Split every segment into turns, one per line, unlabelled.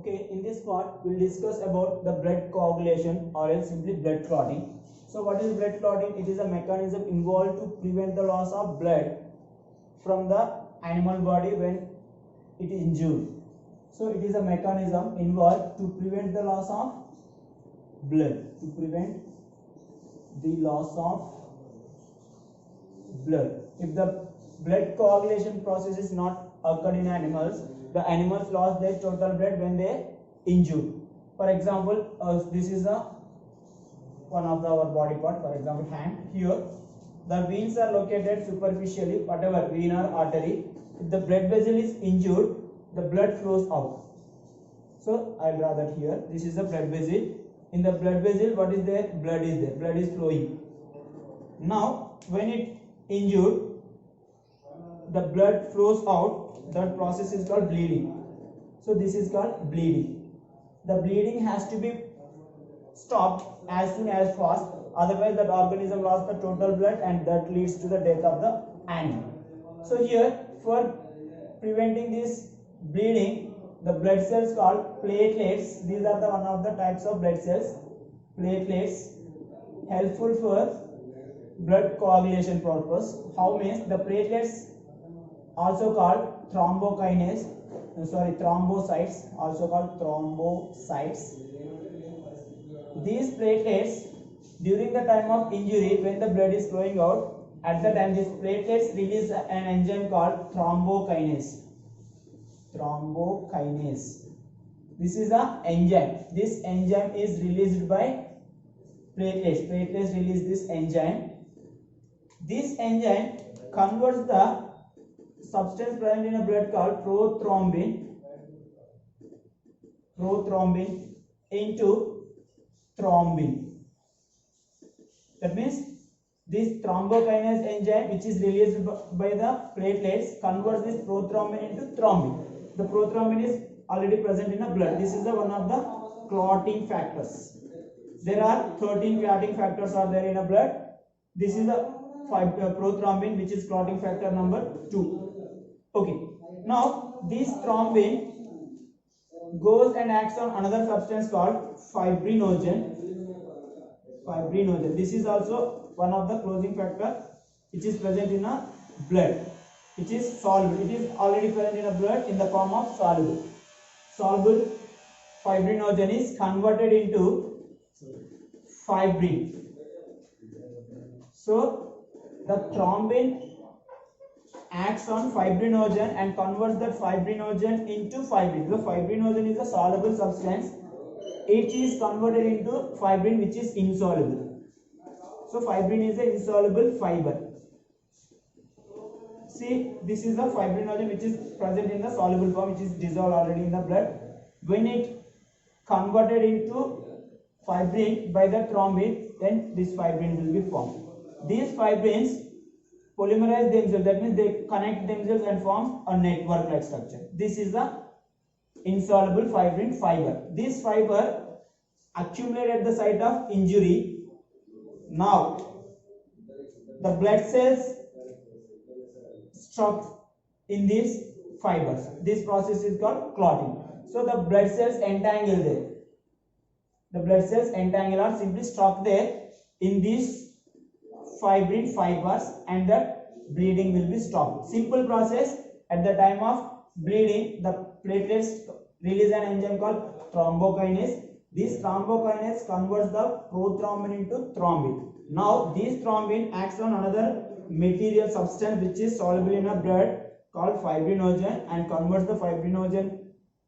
Okay, in this part we'll discuss about the blood coagulation or else simply blood clotting. So what is blood clotting? It is a mechanism involved to prevent the loss of blood from the animal body when it is injured. So it is a mechanism involved to prevent the loss of blood, to prevent the loss of blood. If the blood coagulation process is not occurred in animals, the animals lost their total blood when they injured. For example, this is one of our body part. For example, hand. Here, the veins are located superficially. Whatever vein or artery, if the blood vessel is injured, the blood flows out. So I'll draw that here. This is the blood vessel. In the blood vessel, what is there? Blood is there. Blood is flowing. Now, when it injured, the blood flows out. That process is called bleeding. So this is called bleeding. The bleeding has to be stopped as soon as fast. Otherwise, that organism lost the total blood and that leads to the death of the animal. So here, for preventing this bleeding, the blood cells called platelets. These are the one of the types of blood cells. Platelets helpful for blood coagulation purpose. How means the platelets also called thrombocytes, also called thrombocytes. These platelets, during the time of injury, when the blood is flowing out, at the time these platelets release an enzyme called thrombokinase. Thrombokinase. This is the enzyme. This enzyme is released by platelets. Platelets release this enzyme. This enzyme converts the substance present in a blood called prothrombin into thrombin. That means this thrombokinase enzyme, which is released by the platelets, converts this prothrombin into thrombin. The prothrombin is already present in the blood. This is one of the clotting factors. There are 13 clotting factors are there in a blood. This is the prothrombin, which is clotting factor number 2. Okay. Now this thrombin goes and acts on another substance called fibrinogen. This is also one of the clotting factor which is present in a blood, which is soluble. It is already present in a blood in the form of soluble. Soluble fibrinogen is converted into fibrin. So the thrombin acts on fibrinogen and converts that fibrinogen into fibrin. The fibrinogen is a soluble substance. It is converted into fibrin, which is insoluble. So fibrin is an insoluble fiber. See, this is the fibrinogen which is present in the soluble form, which is dissolved already in the blood. When it converted into fibrin by the thrombin, then this fibrin will be formed. These fibrins polymerize themselves, that means they connect themselves and form a network like structure. This is the insoluble fibrin fiber. This fiber accumulated at the site of injury. Now the blood cells struck in these fibers. This process is called clotting. So the blood cells entangle there. The blood cells entangle or simply stuck there in these fibrin fibers, and the bleeding will be stopped. Simple process. At the time of bleeding, the platelets release an enzyme called thrombokinase. This thrombokinase converts the prothrombin into thrombin. Now this thrombin acts on another material substance which is soluble in a blood called fibrinogen and converts the fibrinogen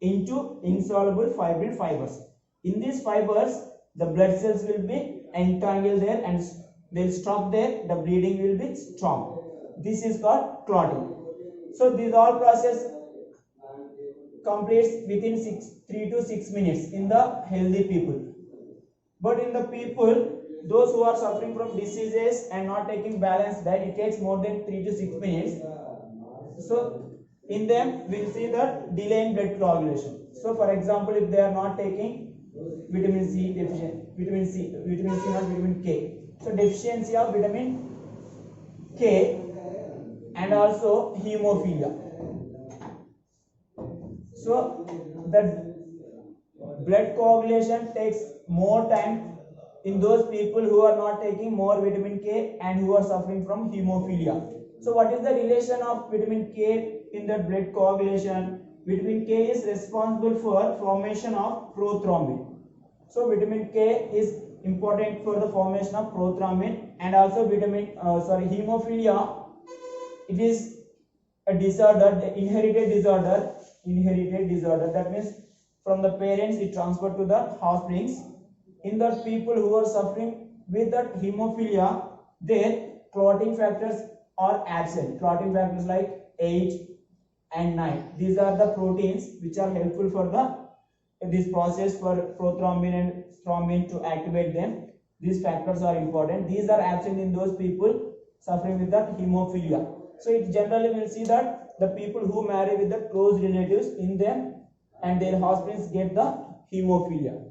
into insoluble fibrin fibers. In these fibers, the blood cells will be entangled there and they will stop there. The bleeding will be stopped. This is called clotting. So this all process completes within 3 to 6 minutes in the healthy people. But in the people, those who are suffering from diseases and not taking balanced diet, it takes more than 3 to 6 minutes. So in them, we will see the delay in blood coagulation. So for example, if they are not taking vitamin C deficient, vitamin C not vitamin K. So deficiency of vitamin K and also hemophilia. So the blood coagulation takes more time in those people who are not taking more vitamin K and who are suffering from hemophilia. So what is the relation of vitamin K in the blood coagulation? Vitamin K is responsible for formation of prothrombin. So vitamin K is important for the formation of prothrombin, and also hemophilia. It is a disorder, the inherited disorder. That means from the parents it transferred to the offsprings. In the people who are suffering with that hemophilia, their clotting factors are absent. Clotting factors like 8 and 9. These are the proteins which are helpful for this process for prothrombin and thrombin to activate them. These factors are important. These are absent in those people suffering with that hemophilia. So it generally will see that the people who marry with the close relatives in them and their husbands get the hemophilia.